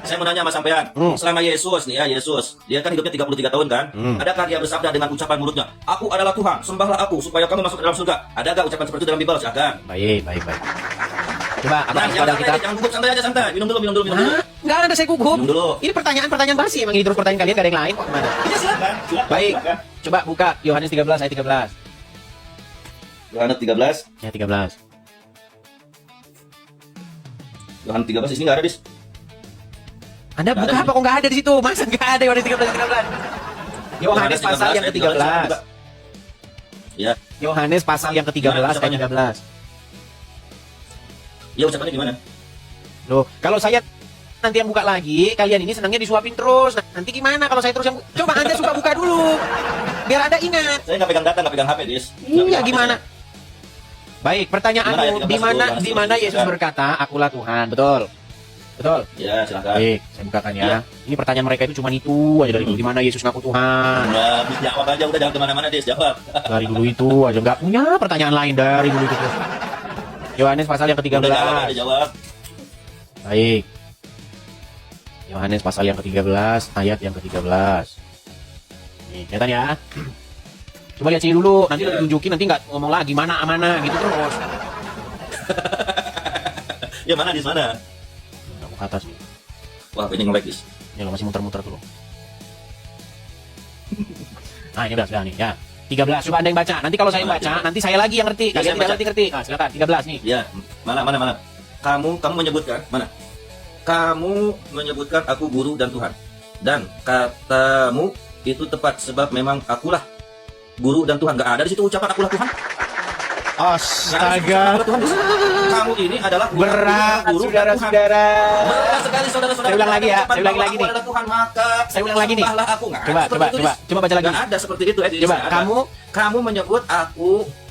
Saya mau nanya sama sampean. Selama Yesus nih ya, Yesus, dia kan hidupnya 33 tahun kan? Adakah dia bersabda dengan ucapan mulutnya, "Aku adalah Tuhan, sembahlah aku supaya kamu masuk ke dalam surga"? Adakah ucapan seperti itu dalam Bible? Silakan. Baik. Coba apa Nah, dalam kitab? jangan gugup, santai aja, santai. Minum dulu. Enggak ada saya gugup. Minum dulu. Ini pertanyaan basi. Emang ini terus pertanyaan kalian, gak ada yang lain kok gimana? Iya, silakan. Baik. Coba buka Yohanes 13 ayat 13. Yohanes 13. Ya 13. Yohanes 13 di sini enggak ada, Dis. Anda Nggak buka ada apa kok enggak ada di situ? Masa enggak ada Yohanes 13 ayat 13? Yohanes pasal yang ke-13. Ya. Yohanes pasal yang ke-13 ayat 13. Ya, ucapannya gimana? Loh, kalau saya nanti yang buka lagi, kalian ini senangnya disuapin terus. Nah, nanti gimana kalau saya terus yang coba Anda suka buka dulu. Biar Anda ingat. Saya nggak pegang data, nggak pegang HP, Dis. Iya, gimana? Baik, pertanyaanmu, Gimana ya, di mana Yesus berkata, "Akulah Tuhan." Betul? Betul? Ya, silakan. Baik, saya bukakan ya. Iya. Ini pertanyaan mereka itu cuma itu aja dari dulu. Di mana Yesus ngaku Tuhan? Nah, Dis, jawab aja, udah jangan kemana-mana, Dis, jawab. Dari dulu itu aja nggak punya pertanyaan lain dari dulu itu. Yohanes pasal yang ke-13. Udah jawab. Baik. Yohanes pasal yang ke-13 ayat yang ke-13. Nih, kelihatan ya. Coba lihat sini dulu, nanti udah ditunjukin, nanti nggak ngomong lagi mana gitu terus. Ya, mana, Dis, mana? Nggak mau ke atas nih. Wah, ini nge-lag, Dis. Ya lo masih muter-muter dulu. Nah, ini udah nih ya. 13, coba Anda yang baca. Nanti kalau saya yang baca, nanti saya lagi yang ngerti. Ya, Kalian saya tidak baca. ngerti. Nah, silakan 13 nih. Ya, mana? Kamu menyebutkan, mana? Kamu menyebutkan aku guru dan Tuhan. Dan katamu itu tepat sebab memang akulah guru dan Tuhan. Nggak ada di situ ucapan akulah Tuhan. Astaga. Kamu ini adalah Berat, guru dan Tuhan. saudara-saudara. Berat sekali, saudara-saudara. Saya ulang lagi ya, saya ulang lagi Aku nih. adalah Tuhan, maka Saya ulang lagi nih. sembahlah aku. Nggak ada Coba seperti itu, Dis. baca lagi. Nggak ada seperti itu, Edis. Coba, Nggak ada. kamu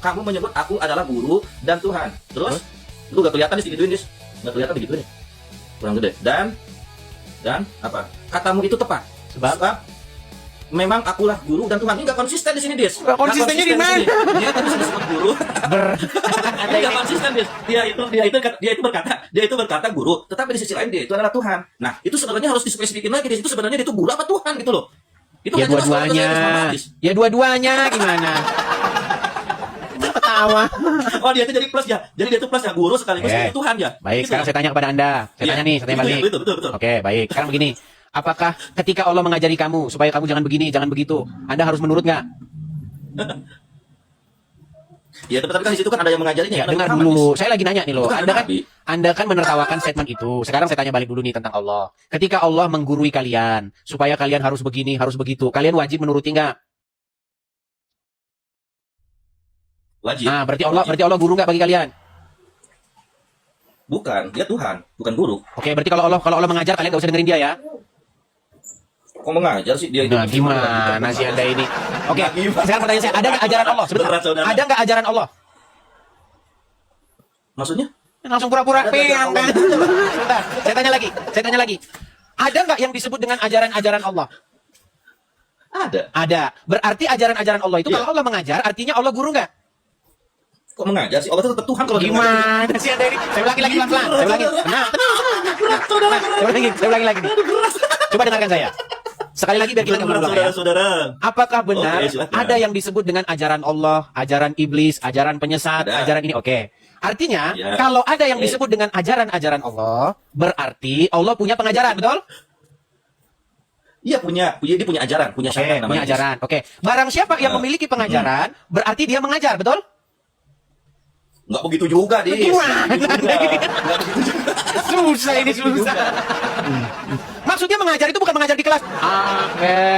kamu menyebut aku adalah guru dan Tuhan. Terus lu gak kelihatan, Dis, digituin, Dis. Gak kelihatan digituin. Kurang gede. Dan apa? Katamu itu tepat. Sebab memang akulah guru dan Tuhan. Ini gak konsisten di sini, Dis. Nggak konsistennya di mana? Dia tadi sudah disebut guru. Ini gak konsisten, Dis. Dia itu berkata guru, tetapi di sisi lain dia itu adalah Tuhan. Nah, itu sebenarnya harus dispesifikin lagi. Di situ sebenarnya dia itu guru apa Tuhan gitu loh. Itu Ya nggak jelas kalau dua-duanya. kita harus Dis. Ya dua-duanya gimana? Ketawa. Oh, dia itu jadi plus ya. Jadi dia itu plus ya, guru sekaligus Oke. Tuhan ya. Baik, Gitu sekarang ya? saya tanya kepada Anda. Saya Iya. tanya nih, saya tanya balik. Betul. Oke, baik. Sekarang begini. Apakah ketika Allah mengajari kamu supaya kamu jangan begini, jangan begitu, Anda harus menurut nggak? Ya, tetapi kan di situ kan ada yang mengajarinya. Ya, kan, dengar Nabi dulu. Muhammad, Saya lagi nanya nih loh. Itu kan Nabi. Anda kan menertawakan statement itu. Sekarang saya tanya balik dulu nih tentang Allah. Ketika Allah menggurui kalian supaya kalian harus begini, harus begitu, kalian wajib menuruti nggak? Wajib. Nah, berarti Allah guru nggak bagi kalian? Bukan, dia Tuhan, bukan guru. Oke, berarti kalau Allah mengajar kalian nggak usah dengerin dia ya? Kok mengajar sih dia itu? Nah, gimana sih Anda ini? Oke, Nah, gimana? sekarang pertanyaan saya, ada nggak ajaran Allah? Sebentar. Berat, saudara. Ada nggak ajaran Allah? Maksudnya? Langsung pura-pura Ada peang ajaran kan? Allah. Sebentar, saya tanya lagi. Ada nggak yang disebut dengan ajaran-ajaran Allah? Ada. Berarti ajaran-ajaran Allah itu Iya. kalau Allah mengajar, artinya Allah guru nggak? Kok mengajar sih? Allah itu tetap Tuhan kalau dia mengajar. Gimana sih Anda ini? Saya ulangi lagi pelan-pelan. Saya ulangi. Tenang. Saya ulangi lagi. Coba dengarkan saya. Sekali lagi biar kita nggak berulang ya. Saudara. Apakah benar Oke, silakan. ada yang disebut dengan ajaran Allah, ajaran iblis, ajaran penyesat, Ada. ajaran ini? Oke. Artinya, Ya. kalau ada yang Oke. disebut dengan ajaran-ajaran Allah, berarti Allah punya pengajaran, betul? Iya dia punya ajaran, punya Oke, syariat punya namanya. ajaran. Oke. Barang siapa yang memiliki pengajaran, berarti dia mengajar, betul? Enggak begitu juga, Dis. Gimana? Nggak begitu juga. Susah ini susah. Maksudnya mengajar itu bukan mengajar di kelas.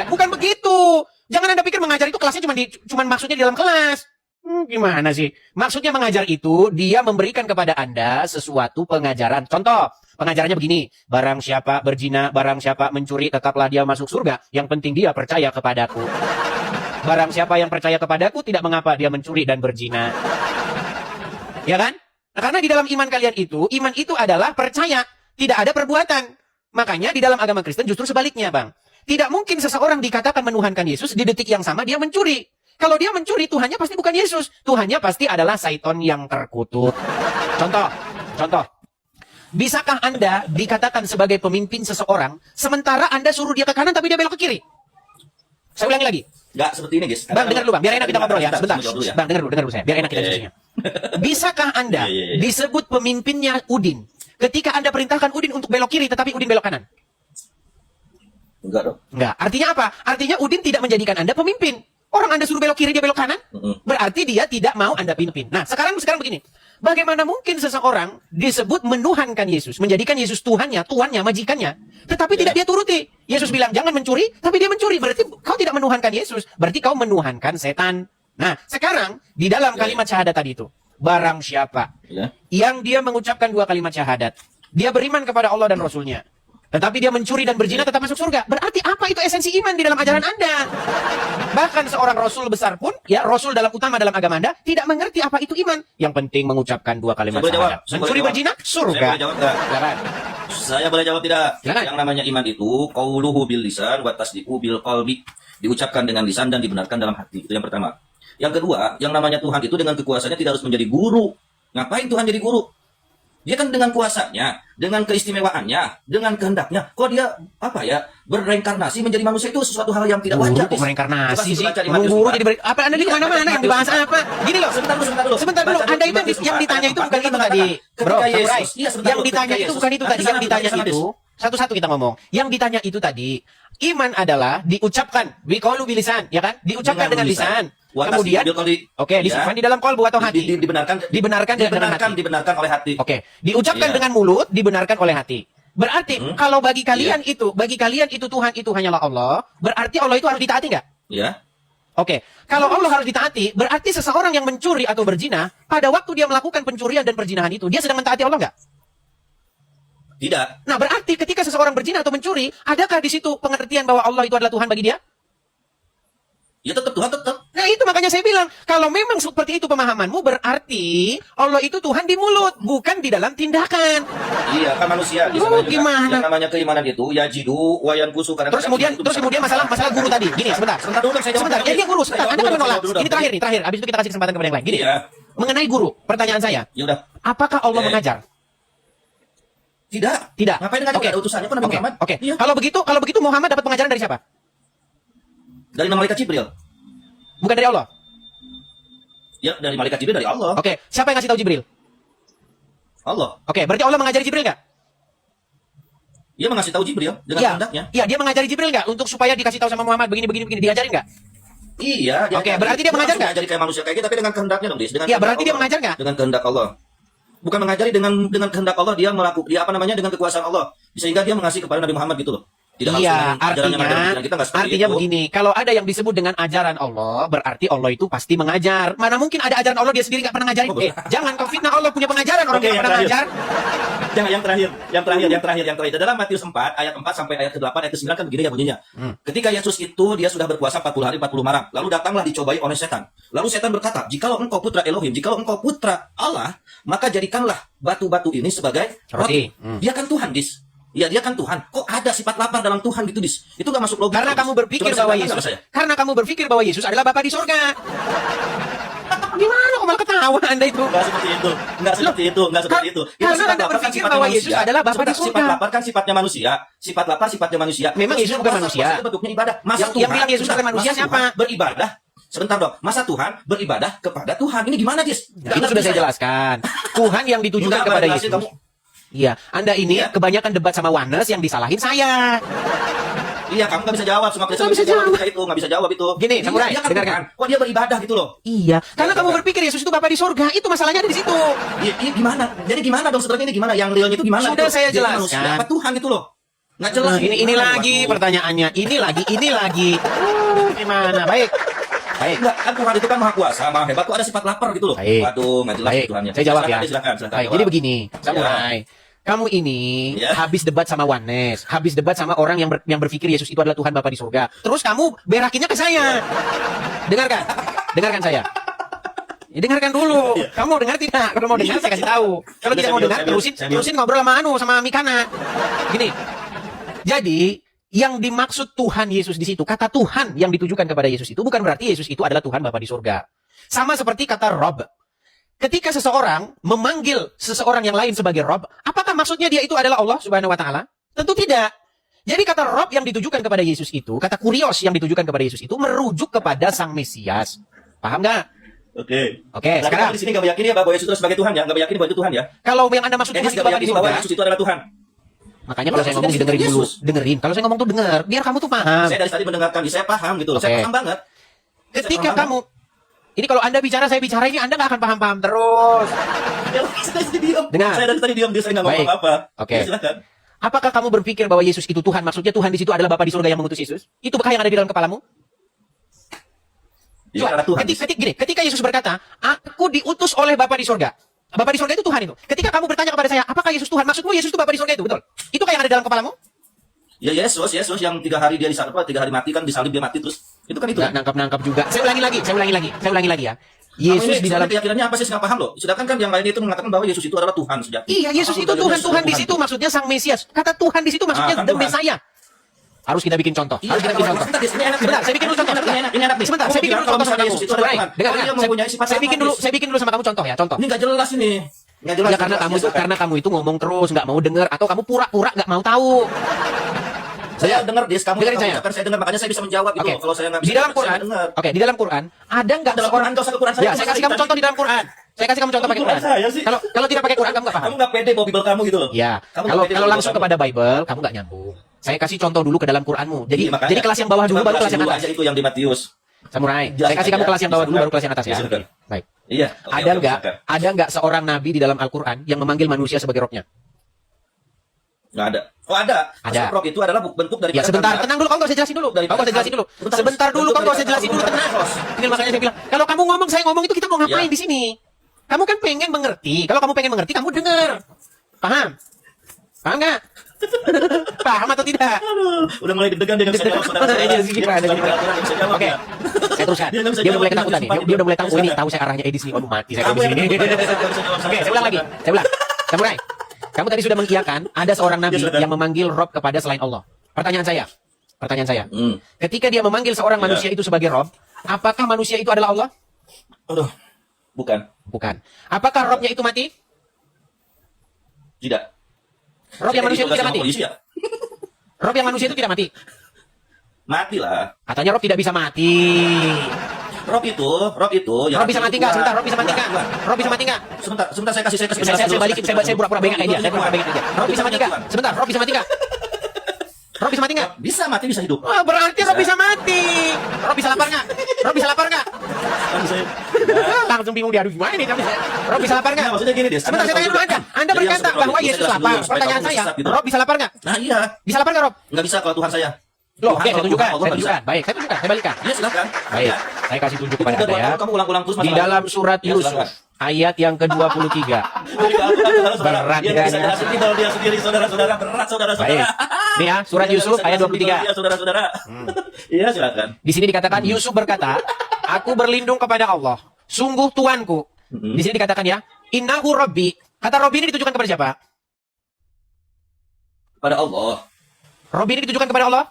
Bukan begitu. Jangan Anda pikir mengajar itu kelasnya cuma maksudnya di dalam kelas. Gimana sih? Maksudnya mengajar itu dia memberikan kepada Anda sesuatu pengajaran. Contoh, pengajarannya begini. Barang siapa berzina, barang siapa mencuri, tetaplah dia masuk surga. Yang penting dia percaya kepadaku. Barang siapa yang percaya kepadaku, tidak mengapa dia mencuri dan berzina. Ya kan? Nah, karena di dalam iman kalian itu, iman itu adalah percaya, tidak ada perbuatan. Makanya di dalam agama Kristen justru sebaliknya, Bang. Tidak mungkin seseorang dikatakan menuhankan Yesus di detik yang sama dia mencuri. Kalau dia mencuri, Tuhannya pasti bukan Yesus. Tuhannya pasti adalah Satan yang terkutuk. Contoh. Bisakah Anda dikatakan sebagai pemimpin seseorang, sementara Anda suruh dia ke kanan tapi dia belok ke kiri? Saya ulangi lagi. Nggak seperti ini, guys. Bang, dengar dulu Bang, biar enak kita ngobrol ya. Sebentar. Dulu ya. Bang, dengar dulu saya, biar enak kita diskusinya. Bisakah Anda disebut pemimpinnya Udin ketika Anda perintahkan Udin untuk belok kiri tetapi Udin belok kanan? Enggak dong. Enggak. Artinya apa? Artinya Udin tidak menjadikan Anda pemimpin. Orang Anda suruh belok kiri, dia belok kanan. Berarti dia tidak mau Anda pimpin. Nah, sekarang begini. Bagaimana mungkin seseorang disebut menuhankan Yesus, menjadikan Yesus Tuhannya, tuannya, majikannya, tetapi tidak dia turuti. Yesus bilang jangan mencuri, tapi dia mencuri. Berarti kau tidak menuhankan Yesus, berarti kau menuhankan setan. Nah, sekarang di dalam kalimat syahadat tadi itu, barang siapa yang dia mengucapkan 2 kalimat syahadat, dia beriman kepada Allah dan Rasulnya, tetapi dia mencuri dan berzina tetap masuk surga. Berarti apa itu esensi iman di dalam ajaran Anda? Bahkan seorang Rasul besar pun, ya Rasul utama dalam agama Anda, tidak mengerti apa itu iman. Yang penting mengucapkan 2 kalimat syahadat. Mencuri berzina, surga. Saya boleh jawab nggak? Silakan. Saya boleh jawab tidak? Silakan. Yang namanya iman itu qauluhu bil lisan wa tasdiqu bil qalbi. Diucapkan dengan lisan dan dibenarkan dalam hati. Itu yang pertama. Yang kedua, yang namanya Tuhan itu dengan kekuasaannya tidak harus menjadi guru. Ngapain Tuhan jadi guru? Dia kan dengan kuasanya, dengan keistimewaannya, dengan kehendaknya. Kok dia berreinkarnasi menjadi manusia itu sesuatu hal yang tidak wajar. Kok mereinkarnasi sih? Baca di Ngomong Matius guru 4. jadi apa Anda di kemana-mana yang dibahas apa? Gini loh. Sebentar dulu. Baca Anda di itu Matius yang 4, ditanya itu ayat bukan 4, itu tadi. Bro, ketika samurai. Yesus, iya, sebentar Yang dulu, ditanya ketika itu Yesus. bukan itu tadi. Yang ditanya itu satu-satu kita ngomong. Yang ditanya itu tadi, iman adalah diucapkan biqaulu bilisan, ya kan? Diucapkan dengan lisan. Kemudian disimpan di dalam kolbu atau hati. Dibenarkan oleh hati. Oke, diucapkan dengan mulut, dibenarkan oleh hati. Berarti kalau bagi kalian itu Tuhan itu hanyalah Allah, berarti Allah itu harus ditaati nggak? Ya. Oke, kalau Allah harus ditaati, berarti seseorang yang mencuri atau berzina, pada waktu dia melakukan pencurian dan perzinahan itu, dia sedang mentaati Allah nggak? Tidak. Nah, berarti ketika seseorang berzina atau mencuri, adakah di situ pengertian bahwa Allah itu adalah Tuhan bagi dia? Ya tetap Tuhan tetap. Nah, itu makanya saya bilang, kalau memang seperti itu pemahamanmu, berarti Allah itu Tuhan di mulut, bukan di dalam tindakan. Iya, kan manusia. Gimana? Yang namanya keimanan itu yajidu wa yanqusu. Terus kemudian masalah guru tadi. Gini, sebentar dulu saya jawab. Sebentar, ya guru, sebentar. Anda kan menolak. Ini terakhir. Habis itu kita kasih kesempatan kepada yang lain. Gini, mengenai guru, pertanyaan saya. Ya udah. Apakah Allah mengajar? Tidak. Ngapain ngajar? Ada utusannya pun Nabi Muhammad. Oke. Iya. Kalau begitu Muhammad dapat pengajaran dari siapa? Dari malaikat Jibril. Bukan dari Allah. Ya, dari malaikat Jibril dari Allah. Oke. Siapa yang ngasih tahu Jibril? Allah. Oke, berarti Allah mengajari Jibril nggak? Dia mengasih tahu Jibril dengan kehendaknya. Iya, dia mengajari Jibril nggak untuk supaya dikasih tahu sama Muhammad begini diajarin nggak? Iya. Oke, berarti dia mengajar nggak? Jadi kayak manusia kayak kita, tapi dengan kehendaknya dong, Dis. Iya, berarti dia mengajar nggak? Dengan kehendak Allah. Bukan mengajari dengan kehendak Allah, dia dengan kekuasaan Allah, sehingga dia mengasih kepada Nabi Muhammad gitu loh. Tidak iya, harus artinya begini, kalau ada yang disebut dengan ajaran Allah, berarti Allah itu pasti mengajar. Mana mungkin ada ajaran Allah dia sendiri nggak pernah ngajarin? Jangan kau fitnah Allah punya pengajaran, orang tidak pernah ngajar. Jangan yang terakhir. Dalam Matius 4 ayat 4 sampai ayat ke-8 ayat ke-9 kan begini ya bunyinya. Ketika Yesus itu dia sudah berpuasa 40 hari 40 malam, lalu datanglah dicobai oleh setan. Lalu setan berkata, "Jikalau engkau putra Elohim, jikalau engkau putra Allah, maka jadikanlah batu-batu ini sebagai roti." Dia kan Tuhan, Dis. Ya, dia kan Tuhan. Kok ada sifat lapar dalam Tuhan gitu, Dis? Itu gak masuk logika. Karena kamu berpikir bahwa Yesus adalah Bapa di surga. Gimana kok malah ketawa Anda itu? Enggak seperti itu. Karena Anda berpikir bahwa Yesus adalah Bapa di surga. Sifat lapar kan sifatnya manusia. Sifat lapar sifatnya manusia. Memang Yesus bukan manusia. Itu bentuknya ibadah. Yang bilang Yesus bukan manusia siapa? Beribadah. Sebentar dong. Masa Tuhan beribadah kepada Tuhan? Ini gimana, Dis? Itu sudah saya jelaskan. Tuhan yang ditujukan kepada Yesus. Iya, Anda ini kebanyakan debat sama Wanes yang disalahin saya. Iya, kamu nggak bisa jawab, semua nggak bisa jawab itu, nggak bisa jawab itu. Gini, samurai, dia kan dengarkan. Kok dia beribadah gitu loh? Iya, karena kamu berpikir Yesus itu Bapa di surga, itu masalahnya ada di situ. Iya, gimana? Jadi gimana dong sebenarnya ini gimana? Yang realnya itu gimana? Sudah gitu? saya jelaskan. Apa Tuhan gitu loh? Nggak jelas. Ini lagi pertanyaannya, ini lagi. Gimana? Baik. Enggak, kan Tuhan itu kan maha kuasa, maha hebat. Kok ada sifat lapar gitu loh? Baik. Waduh, nggak jelas Tuhannya. Saya jawab ya. Silakan. Baik, jadi begini, samurai. Kamu ini habis debat sama Wanes, habis debat sama orang yang berpikir Yesus itu adalah Tuhan Bapa di surga. Terus kamu berakinnya ke saya. Dengarkan saya. Ya, dengarkan dulu. Kamu mau dengar tidak? Kalau mau dengar saya kasih tahu. Kalau tidak mau dengar terusin ngobrol sama Mikana. Gini. Jadi yang dimaksud Tuhan Yesus di situ, kata Tuhan yang ditujukan kepada Yesus itu bukan berarti Yesus itu adalah Tuhan Bapa di surga. Sama seperti kata Rob. ketika seseorang memanggil seseorang yang lain sebagai Rob, apakah maksudnya dia itu adalah Allah Subhanahu wa Ta'ala? Tentu tidak. Jadi kata Rob yang ditujukan kepada Yesus itu, kata kurios yang ditujukan kepada Yesus itu merujuk kepada Sang Mesias. Paham nggak? Oke. Oke, Nah, sekarang di sini nggak meyakini ya bahwa Yesus itu sebagai Tuhan ya, nggak meyakini bahwa itu Tuhan ya. kalau yang Anda maksud Jadi Tuhan itu nggak Bapa di meyakini bahwa surga, Yesus itu adalah Tuhan. makanya kalau saya ngomong didengerin dulu, dengerin. Kalau saya ngomong tuh denger, biar kamu tuh paham. Saya dari tadi mendengarkan, saya paham gitu loh. Oke. Saya paham banget. Ketika kamu ini kalau Anda bicara, saya bicara ini Anda nggak akan paham-paham terus. Ya, saya tadi diam. Dengar. Saya dari tadi diam, dia saya nggak ngomong Baik. apa-apa. Oke. Ya, silakan. Apakah kamu berpikir bahwa Yesus itu Tuhan? Maksudnya Tuhan di situ adalah Bapa di surga yang mengutus Yesus? Itukah yang ada di dalam kepalamu? Dia adalah Tuhan. Ketika Yesus berkata, aku diutus oleh Bapa di surga. Bapa di surga itu Tuhan itu. Ketika kamu bertanya kepada saya, apakah Yesus Tuhan? Maksudmu Yesus itu Bapa di surga itu, betul? Itukah yang ada di dalam kepalamu? Ya Yesus yang 3 hari dia disalib, 3 hari mati kan disalib dia mati terus. Itu kan itu. Nggak nangkap juga. Saya ulangi lagi ya. Yesus di dalam keyakinannya apa sih, nggak paham loh. Sedangkan kan yang lain itu mengatakan bahwa Yesus itu adalah Tuhan sejati. Iya, Yesus itu Tuhan di situ maksudnya Sang Mesias. Kata Tuhan di situ maksudnya kan the Tuhan. Messiah. Harus kita bikin contoh. Iya, Sebentar, saya bikin dulu contoh. Ini enak nih. Sebentar, saya bikin dulu contoh sama kamu. Yesus itu adalah Tuhan. Dengar, Dia mempunyai sifat saya bikin dulu sama kamu contoh ya, contoh. Ini nggak jelas ini. Nggak jelas. Ya karena kamu itu ngomong terus, nggak mau dengar atau kamu pura-pura nggak mau tahu. Saya dengar kamu dengerin saya. ucapkan, saya dengar, makanya saya bisa menjawab gitu. Oke. Kalau saya nggak bisa Di dalam saya Quran, dengar. oke, di dalam Quran ada nggak Dalam seorang? Quran, nggak usah ke Quran Ya, saya kasih kamu contoh di dalam Quran. Saya kasih kamu contoh pakai Quran. Saya sih. Kalau tidak pakai Quran kamu nggak paham. Kamu nggak pede bawa Bible kamu gitu loh. Ya, Kamu kalau nggak pede bawa langsung Bible kepada Bible kamu nggak nyambung. Saya kasih contoh dulu ke dalam Quranmu. Jadi Iya, makanya. jadi kelas yang bawah dulu Cuma baru kelas yang dulu atas. aja itu yang di Matius. Samurai. Jelas Saya kasih kamu aja. kelas yang bawah dulu Silakan. baru kelas yang atas ya. Ya, silakan. Baik. Iya. Oke, Ada oke, nggak silakan. ada nggak seorang nabi di dalam Al-Quran yang memanggil manusia sebagai robnya? Nggak ada. Oh ada. Ada. Rob itu adalah bentuk dari. Ya sebentar, tenang dulu, kamu nggak usah jelasin dulu. Kamu nggak usah jelasin dulu. Sebentar dulu, kamu nggak usah jelasin dulu, tenang. Ini makanya saya bilang, kalau kamu ngomong, saya ngomong itu kita mau ngapain Ya. di sini? Kamu kan pengen mengerti. Kalau kamu pengen mengerti, kamu dengar. Paham? Paham nggak? Paham atau tidak? Udah mulai deg-degan dia nggak bisa jawab saudara saya. Iya, sedikit, Dia sedikit. nggak bisa jawab, Oke, ya. saya teruskan. Dia nggak bisa Dia udah jawab, mulai ketakutan nih. Dia udah mulai tahu. Dia Ini nggak tahu saya arahnya Edis nih. Waduh mati saya Kamu kalau di yang sini. nggak bisa jawab, Oke, saya ulang lagi. Saya ulang. Samurai, kamu tadi sudah mengiyakan ada seorang nabi Ya, sudah. yang memanggil Rob kepada selain Allah. Pertanyaan saya. Hmm. Ketika dia memanggil seorang Ya. manusia itu sebagai Rob, apakah manusia itu adalah Allah? Aduh. Bukan. Bukan. Apakah Robnya itu mati? Tidak. Rob yang manusia itu tidak mati. Polisi ya? Rob yang manusia itu tidak mati. Mati lah. Katanya Rob tidak bisa mati. Rob itu. Rob bisa mati nggak? Sebentar, Rob bisa mati nggak? Rob bisa mati nggak? Sebentar saya kasih Saya penjelasan dulu. balikin, saya pura-pura bengak kayak dia. Saya pura-pura bengak kayak dia. Rob bisa mati nggak? Sebentar, Rob bisa mati nggak? Rob bisa mati nggak? Bisa mati, bisa hidup. Wah, berarti Rob bisa mati. Rob bisa lapar nggak? Rob bisa lapar nggak? Kan bisa. Langsung bingung dia, aduh gimana nih? Rob bisa lapar nggak? Nah, maksudnya gini deh. Sebentar, saya tanya dulu Anda. Anda Jadi berkata langsung, bahwa Rob, Yesus saya jelasin lapar. dulu, supaya Pertanyaan kamu saya, sesat gitu. Rob bisa lapar nggak? Nah iya. Bisa lapar nggak, Rob? Nggak bisa kalau Tuhan saya. Loh, Tuhan, oke, saya kalau tunjukkan, Tuhan, Allah saya nggak bisa. tunjukkan. Baik, saya tunjukkan, saya balikan. Iya silakan. Baik, Iya. saya kasih tunjuk kepada Itu Anda udah ya. dua, kamu ulang-ulang terus Di masalah. dalam surat Ya, Yusuf, silakan. ayat yang ke-23. Berat dia kan, bisa ya? jelasin Bible dia sendiri, saudara-saudara. Berat, saudara-saudara. Baik. Ini ya, surat Dia Yusuf bisa ayat jelasin Bible 23. dia, saudara-saudara. Iya, silakan. Di sini dikatakan Yusuf berkata, "Aku berlindung kepada Allah. Sungguh Tuanku." Di sini dikatakan ya, "Innahu Rabbi." Kata Rabbi ini ditujukan kepada siapa? Pada Allah. Rabbi ini ditujukan kepada Allah?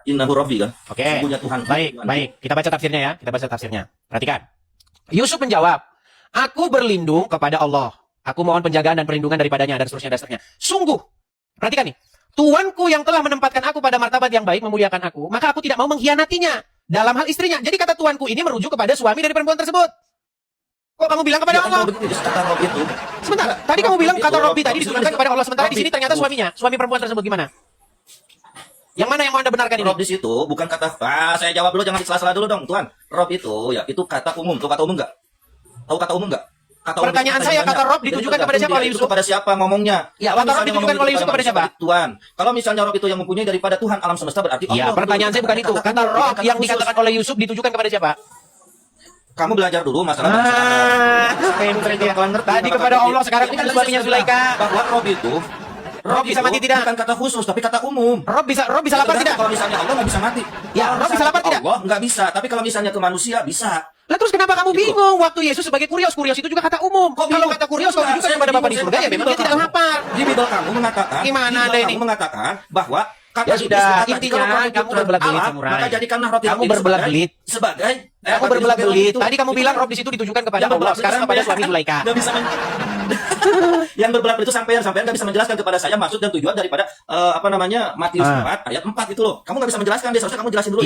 Innahu Rabbi kan. Oke. Sungguhnya Tuhan. Baik, baik. Kita baca tafsirnya ya. Kita baca tafsirnya. Perhatikan. Yusuf menjawab, "Aku berlindung kepada Allah. Aku mohon penjagaan dan perlindungan daripadanya," dan seterusnya, dan seterusnya. Sungguh. Perhatikan nih. Tuanku yang telah menempatkan aku pada martabat yang baik, memuliakan aku, maka aku tidak mau mengkhianatinya dalam hal istrinya. Jadi kata tuanku ini merujuk kepada suami dari perempuan tersebut. Kok kamu bilang kepada Allah? Kata Rob itu. Sebentar. Tadi kamu bilang kata Rob Robbi tadi itu ditujukan kepada Allah. Sementara di Rob sini ternyata itu. suaminya. Suami perempuan tersebut gimana? Yang mana yang mau Anda benarkan ini? Rob di situ bukan kata. Saya jawab dulu, jangan disela-sela dulu dong, Tuan. Rob itu ya itu kata umum. Tahu kata umum nggak? Tahu kata umum nggak? Kata umum Pertanyaan itu saya, banyak. kata Rob Jadi ditujukan tergantung kepada siapa dia oleh itu Yusuf? Kepada siapa ngomongnya? Ya, Kalau kata Rob misalnya ditujukan ngomong oleh Yusuf kepada manusia, siapa? berarti Tuhan. Kalau misalnya Rob itu yang mempunyai daripada Tuhan alam semesta berarti Ya, Allah. pertanyaan saya bukan itu. Kata Rob yang dikatakan oleh Yusuf ditujukan kepada siapa? Kamu belajar dulu masalah bahasa Arab. Pinter dia. Bakalan ngerti, Tadi maka kepada ngerti. Allah, sekarang Jadi kepada kan suaminya saya Zulaika. bilang bahwa Rob itu Rob bisa itu mati tidak? Bukan kata khusus, tapi kata umum. Rob bisa lapar tidak? Kalau misalnya Allah nggak bisa mati. Ya, Kalau Rob bisa misalnya lapar tidak? Allah nggak bisa, tapi kalau misalnya ke manusia bisa. Lah terus kenapa kamu Gitu. bingung waktu Yesus sebagai kurios? Kurios itu juga kata umum. Kok Kalau bingung? kata kurios kau Enggak, tujukan saya kepada Bapa di bingung, surga ya saya memang dia Bible tidak kamu. lapar. Di Bible kamu mengatakan, Gimana di Bible Anda ini? kamu mengatakan bahwa Kata Ya iblis sudah, berkata, intinya "Jikalau kamu kamu putra berbelat-belit, Allah, samurai. maka jadikanlah roti Kamu ini berbelat-belit. sebagai Kamu berbelat-belit. Tadi kamu bilang rob di situ ditujukan kepada Allah, sekarang kepada suami Zulaikha. Nggak bisa yang berbelat-belit itu sampean nggak bisa menjelaskan kepada saya maksud dan tujuan daripada Matius 4 ayat 4 itu loh. Kamu nggak bisa menjelaskan, dia seharusnya kamu jelasin dulu.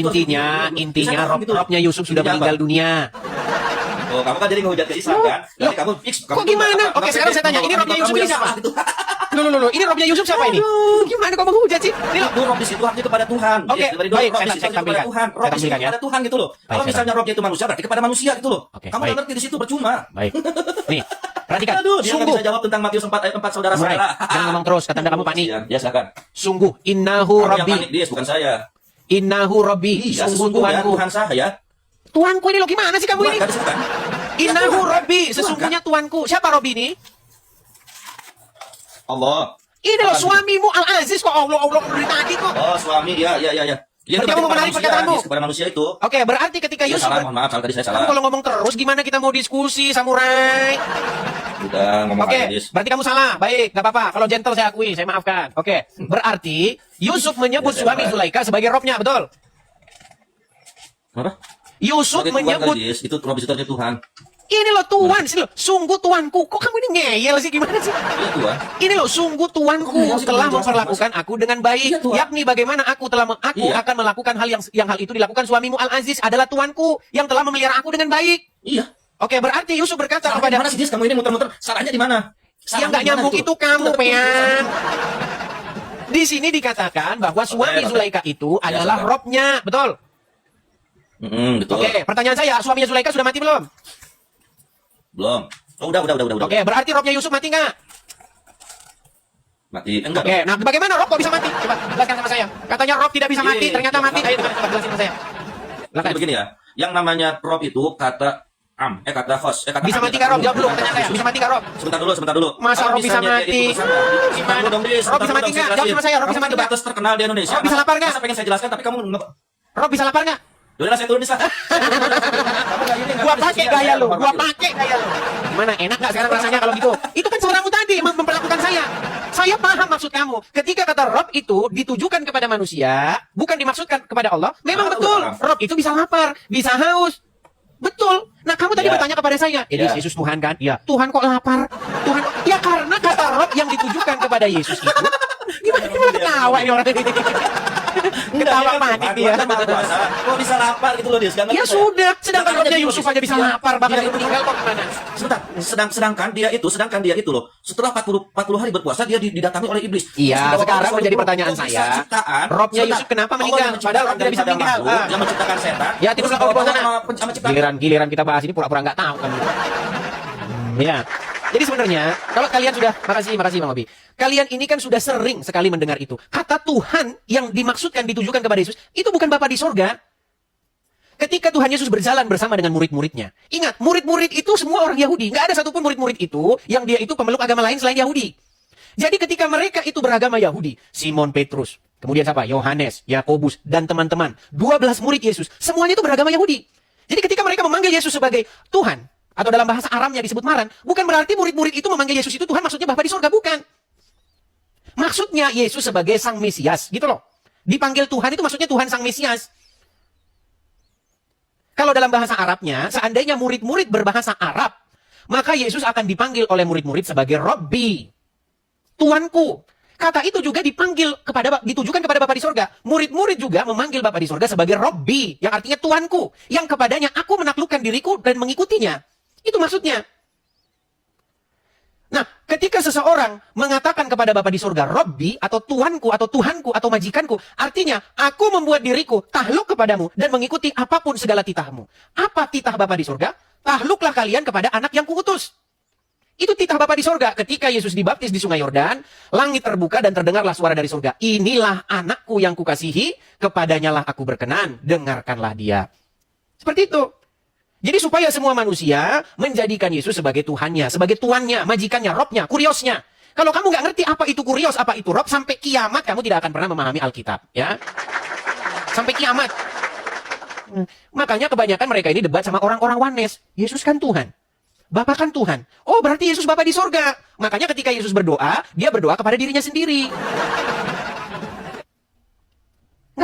Intinya robnya Yusuf sudah meninggal dunia. Oh, kamu kan jadi ngehujat ke Islam kan? Jadi kamu fix. Kok gimana? Oke, sekarang saya tanya, ini robnya Yusuf ini siapa? Loh, ini robnya Yusuf siapa ini? Gimana kok menghujat sih? Ini loh. Itu rob di situ artinya kepada Tuhan. Oke, Dari baik, rob saya di situ kepada tampilkan. Tuhan. Rob Saya di situ tampilkan ya. kepada Tuhan gitu loh. Baik, Kalau saya misalnya robnya itu manusia berarti kepada manusia gitu loh. Oke, Kamu baik. nggak ngerti di situ percuma. Baik. Nih, perhatikan. Aduh, dia nggak Sungguh. bisa jawab tentang Matius 4 ayat 4 saudara-saudara. Jangan ngomong terus, kata Anda kamu panik. Ya, silakan. Sungguh, innahu Kamu yang rabbi. panik, dia bukan saya. Innahu rabbi. Iya, Sungguh sesungguhnya Tuhanku. Tuhan saya. Tuanku ini loh, gimana sih kamu ini? Bukan, bukan. Innahu rabbi. Tuhan, Sesungguhnya Tuanku. Siapa Robbi ini? Allah. Ini loh Tuhan. suamimu Al-Aziz kok. Allah dari tadi kok. Oh, suami. Ya. Yang Berarti kamu mau menarik perkataanmu? kepada manusia itu. Oke, berarti ketika Ya, Yusuf... salah, mohon maaf, tadi saya Kamu salah. kalau ngomong terus, gimana kita mau diskusi, samurai? Udah ngomong Oke, aja, Dis. berarti kamu salah. Baik, gak apa-apa. Kalau gentle saya akui, saya maafkan. Oke, berarti Yusuf menyebut Ya, saya suami paham. Zulaikha sebagai robnya, betul? Apa? Yusuf Sebagai Tuhan menyebut... kali, Dis. Itu rob di situ artinya Tuhan. Ini loh Tuhan, sini loh, sungguh Tuanku. Kok kamu ini ngeyel sih, gimana sih? Iya, Tuhan. Ini loh, sungguh Kok Tuanku ngeyel sih, telah kamu jelasin, memperlakukan aku dengan baik. Iya, Tuhan. Yakni bagaimana aku Iya. akan melakukan hal yang hal itu dilakukan suamimu Al-Aziz adalah Tuanku yang telah memelihara aku dengan baik. Iya. Oke, berarti Yusuf berkata Salahnya di kepada... mana sih, Dis? Kamu ini muter-muter. Salahnya di mana? Yang nggak nyambung itu kamu, Pean. Di sini dikatakan bahwa suami Oke. Zulaikha itu Ya, adalah sabar. robnya, betul? Betul. Oke, pertanyaan saya, suaminya Zulaikha sudah mati belum? Belum. Oh, udah. Oke, berarti robnya Yusuf mati nggak? Mati. Enggak. Oke, nah bagaimana rob kok bisa mati? Coba jelaskan sama saya. Katanya rob tidak bisa mati, Iya, ternyata iya, mati. iya. Ayo, coba jelasin sama saya. Jadi Silakan. begini ya. Yang namanya rob itu kata kata host. Kata Bisa am, mati kata nggak rob? am. Jawab dulu pertanyaan saya. Bisa mati nggak rob? Sebentar dulu. Masa Kalau rob bisa misalnya dia mati? itu bersama, sebentar Gimana? dulu dong, Dis. Rob Sebentar bisa dulu mati dong, nggak? saya Jawab sama saya, Rob Kamu bisa kan mati nggak? debater terkenal di Indonesia. Rob bisa lapar nggak? Masa pengen saya jelaskan tapi kamu Rob bisa lapar nggak? Udah saya turun, Dis lah. Kamu nggak ini, nggak Gua bisa pakai diskusi, gaya saya lo, gua menghormati. pakai gaya lo. Gimana? Enak nggak sekarang rasanya kalau gitu? Itu kan suaramu tadi memperlakukan saya. Saya paham maksud kamu. Ketika kata rob itu ditujukan kepada manusia, bukan dimaksudkan kepada Allah. Memang Ah, betul. udah paham. Rob itu bisa lapar, bisa haus. Betul. Nah, kamu tadi Ya. bertanya kepada saya, Ya. Yesus Tuhan kan? Iya. Tuhan kok lapar? Tuhan. Ya karena kata rob yang ditujukan kepada Yesus itu. Gimana malah ketawa ini orang ini? Ketawa panik dia. Kok bisa lapar gitu loh, Dis? Nggak Ya ngerti saya. sudah, sedangkan Sedangkan robnya dia Yusuf Dis. aja bisa Dia- lapar, bahkan dia dia itu- meninggal kok gimana? Sebentar, sedangkan dia itu loh, setelah 40 hari berpuasa dia didatangi oleh iblis. Iya, Terus sekarang dibawa menjadi oleh pertanyaan kok bisa saya, ciptaan? robnya Sebentar, Yusuf kenapa Allah meninggal? yang menciptakan Padahal rob tidak bisa daripada meninggal. makhluk, Ah. yang menciptakan setan. Ya, tidur terus dulu, dibawa sana. sama ciptaan. Giliran kita bahas ini pura-pura nggak tahu kan. Ya. Jadi sebenarnya kalau kalian sudah makasih Bang Obi. Kalian ini kan sudah sering sekali mendengar itu. Kata Tuhan yang dimaksudkan ditujukan kepada Yesus itu bukan Bapa di sorga. Ketika Tuhan Yesus berjalan bersama dengan murid-muridnya. Ingat, murid-murid itu semua orang Yahudi. Nggak ada satupun murid-murid itu yang dia itu pemeluk agama lain selain Yahudi. Jadi ketika mereka itu beragama Yahudi, Simon Petrus, kemudian siapa? Yohanes, Yakobus, dan teman-teman. 12 murid Yesus. Semuanya itu beragama Yahudi. Jadi ketika mereka memanggil Yesus sebagai Tuhan, atau dalam bahasa Aramnya disebut Maran, bukan berarti murid-murid itu memanggil Yesus itu Tuhan, maksudnya Bapa di surga, bukan. Maksudnya Yesus sebagai Sang Mesias, gitu loh. Dipanggil Tuhan itu maksudnya Tuhan Sang Mesias. Kalau dalam bahasa Arabnya, seandainya murid-murid berbahasa Arab, maka Yesus akan dipanggil oleh murid-murid sebagai Robbi, Tuanku. Kata itu juga ditujukan kepada Bapa di sorga. Murid-murid juga memanggil Bapa di sorga sebagai Robbi, yang artinya Tuanku, yang kepadanya aku menaklukkan diriku dan mengikutinya. Itu maksudnya. Nah, ketika seseorang mengatakan kepada Bapa di surga, Robbi, atau Tuanku, atau majikanku, artinya, aku membuat diriku tahluk kepadamu dan mengikuti apapun segala titahmu. Apa titah Bapa di surga? Tahluklah kalian kepada anak yang kuutus. Itu titah Bapa di surga. Ketika Yesus dibaptis di sungai Yordan, langit terbuka dan terdengarlah suara dari surga. Inilah anakku yang kukasihi, kepadanya lah aku berkenan, dengarkanlah dia. Seperti itu. Jadi supaya semua manusia menjadikan Yesus sebagai Tuhannya, sebagai tuannya, majikannya, robnya, kuriosnya. Kalau kamu nggak ngerti apa itu kurios, apa itu rob, sampai kiamat kamu tidak akan pernah memahami Alkitab. Ya, sampai kiamat. Makanya kebanyakan mereka ini debat sama orang-orang Wanes. Yesus kan Tuhan. Bapa kan Tuhan. Oh, berarti Yesus Bapa di sorga. Makanya ketika Yesus berdoa, dia berdoa kepada dirinya sendiri.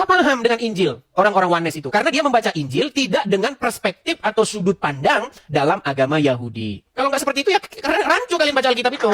nggak paham dengan Injil orang-orang Oneness itu, karena dia membaca Injil tidak dengan perspektif atau sudut pandang dalam agama Yahudi. Kalau nggak seperti itu ya rancu kalian baca Alkitab itu.